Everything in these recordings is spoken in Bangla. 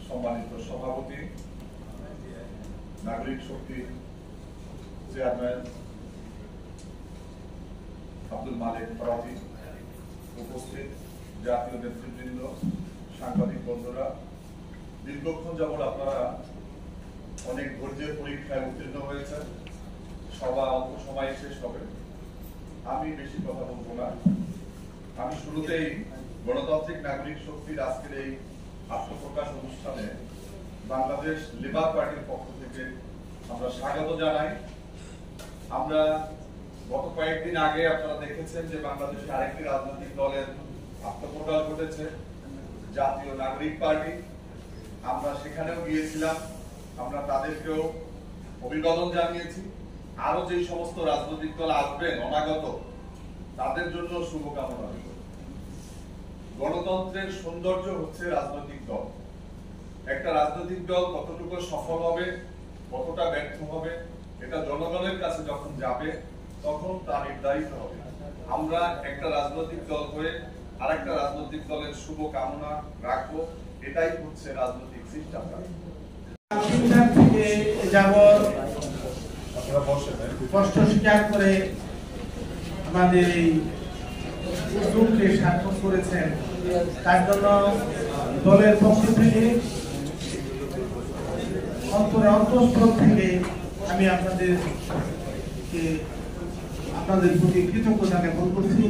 সম্মানিত সভাপতি, নাগরিক শক্তির চেয়ারম্যান আব্দুল মালিক ফরাজি, উপস্থিত জাতীয় নেতৃবৃন্দ, সাংবাদিক বন্ধুরা, দীর্ঘক্ষণ যাবৎ আপনারা অনেক ধৈর্যের পরীক্ষায় উত্তীর্ণ হয়েছেন। সভা অল্প সময় শেষ হবে, আমি বেশি কথা বলবো না। আমি শুরুতেই গণতান্ত্রিক নাগরিক শক্তির আজকের এই আত্মপ্রকাশ অনুষ্ঠানে বাংলাদেশ লেবার পার্টির পক্ষ থেকে আমরা স্বাগত জানাই। আমরা গত কয়েকদিন আগে আপনারা দেখেছেন যে বাংলাদেশে আরেকটি রাজনৈতিক দলের আত্মপ্রকাশ ঘটেছে, জাতীয় নাগরিক পার্টি। আমরা সেখানেও গিয়েছিলাম, আমরা তাদেরকেও অভিবাদন জানিয়েছি। আরো যে সমস্ত রাজনৈতিক দল আসবেন অনাগত, তাদের জন্য শুভকামনা রইল। গণতন্ত্রের সৌন্দর্য হচ্ছে রাজনৈতিক দল। একটা রাজনৈতিক দল কতটুকু সফল হবে, কতটা ব্যর্থ হবে, এটা জনগণের কাছে যখন যাবে তখন তা নির্ধারিত হবে। আমরা একটা রাজনৈতিক দল হয়ে আরেকটা রাজনৈতিক দলের শুভকামনা রাখবো, এটাই হচ্ছে রাজনৈতিক শিষ্টাচার। কষ্ট স্বীকার করে আমাদের এই উদ্যোগকে সার্থক করেছেন, তার জন্য দলের পক্ষ থেকে অন্তঃস্থল থেকে আমি আপনাদের প্রতি কৃতজ্ঞতা জ্ঞাপন করছি।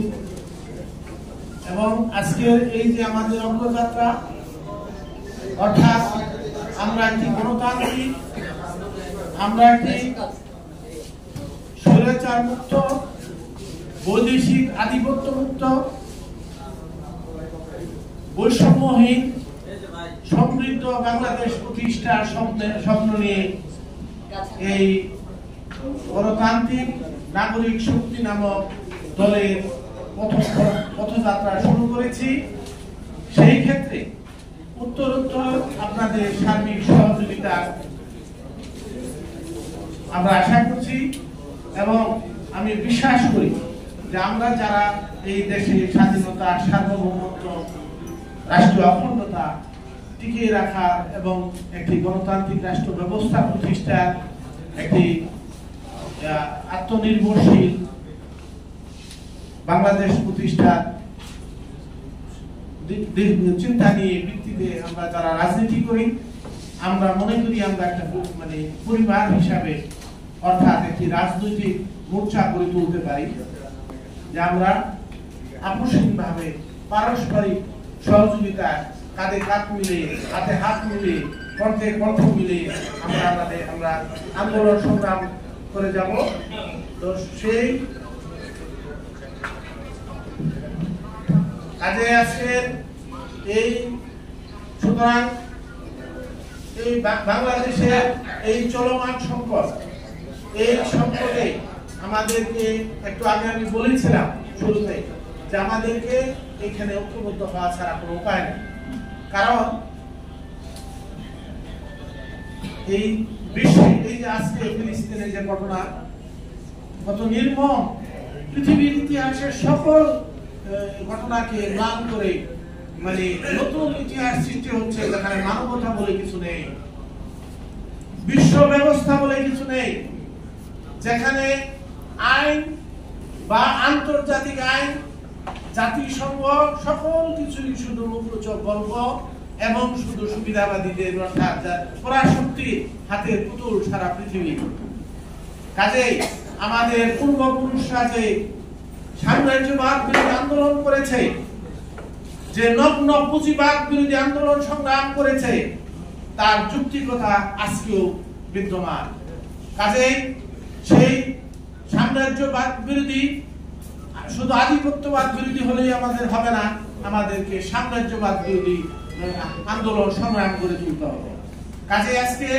এবং আজকের এই যে আমাদের অগ্রযাত্রা, অর্থাৎ আমরা একটি গণতান্ত্রিক, আমরা একটি স্বৈরাচার মুক্ত, বৈদেশিক আধিপত্য মুক্ত, বৈষম্যহীন সমৃদ্ধ বাংলাদেশ প্রতিষ্ঠার স্বপ্ন নিয়ে এই গণতান্ত্রিক নাগরিক শক্তি নামক দলের পথযাত্রা শুরু করেছি। সেই ক্ষেত্রে উত্তরোত্তর আপনাদের সার্বিক সহযোগিতা আমরা আশা করছি এবং আমি বিশ্বাস করি যে আমরা যারা এই দেশের স্বাধীনতা, সার্বভৌমত্ব, রাষ্ট্রীয় অখণ্ডতা টিকিয়ে রাখার এবং একটি গণতান্ত্রিক রাষ্ট্র ব্যবস্থা প্রতিষ্ঠার, একটি আত্মনির্ভরশীল বাংলাদেশ প্রতিষ্ঠার চিন্তা নিয়ে ভিত্তিতে আমরা যারা রাজনীতি করি, আমরা মনে করি আমরা একটা পরিবার হিসাবে, অর্থাৎ একটি রাজনৈতিক মোর্চা করে তুলতে পারি, যে আমরা আপসহীনভাবে পারস্পরিক সহযোগিতা, কাঁধে কাঁধ মিলে, হাতে হাত মিলে, কণ্ঠে কণ্ঠ মিলে আমরা আন্দোলন সংগ্রাম করে যাব। তো সেই কাজে আজকে এই সুতরাং এই বাংলাদেশের এই চলমান সংকট, এই সংকটে আমাদেরকে একটু আগে আমি বলেছিলাম শুরুতে যে আমাদেরকে এখানে ঐক্যবদ্ধ হওয়া ছাড়া কোনো উপায় নেই। কারণ এই বিশ্বে এই যে আজকে ফিলিস্তিনের যে ঘটনা, কত নির্মম, পৃথিবীর ইতিহাসের সকল ঘটনাকে ম্লান করে নতুন ইতিহাস সৃষ্টি হচ্ছে, যেখানে মানবতা বলে কিছু নেই, বিশ্ব ব্যবস্থা বলে কিছু নেই, যেখানে আইন বা আন্তর্জাতিক আইন, জাতিসংঘ সকল কিছুই শুধু মুখরোচক গল্প এবং শুধু সুবিধাবাদীদের, অর্থাৎ পরাশক্তির হাতের পুতুল সারা পৃথিবী। কাজেই আমাদের পূর্বপুরুষরা যে সাম্রাজ্যবাদ বিরোধী আন্দোলন করেছে, যে নগ্ন পুঁজিবাদ বিরোধী আন্দোলন সংগ্রাম করেছে, তার যুক্তিকতা আজকেও বিদ্যমান। কাজেই সেই সাম্রাজ্যবাদ বিরোধী, শুধু আধিপত্যবাদ বিরোধী হলেই আমাদের হবে না, আমাদেরকে সাম্রাজ্যবাদ বিরোধী আন্দোলন সংগ্রাম করে তুলতে হবে। কাজে আজকে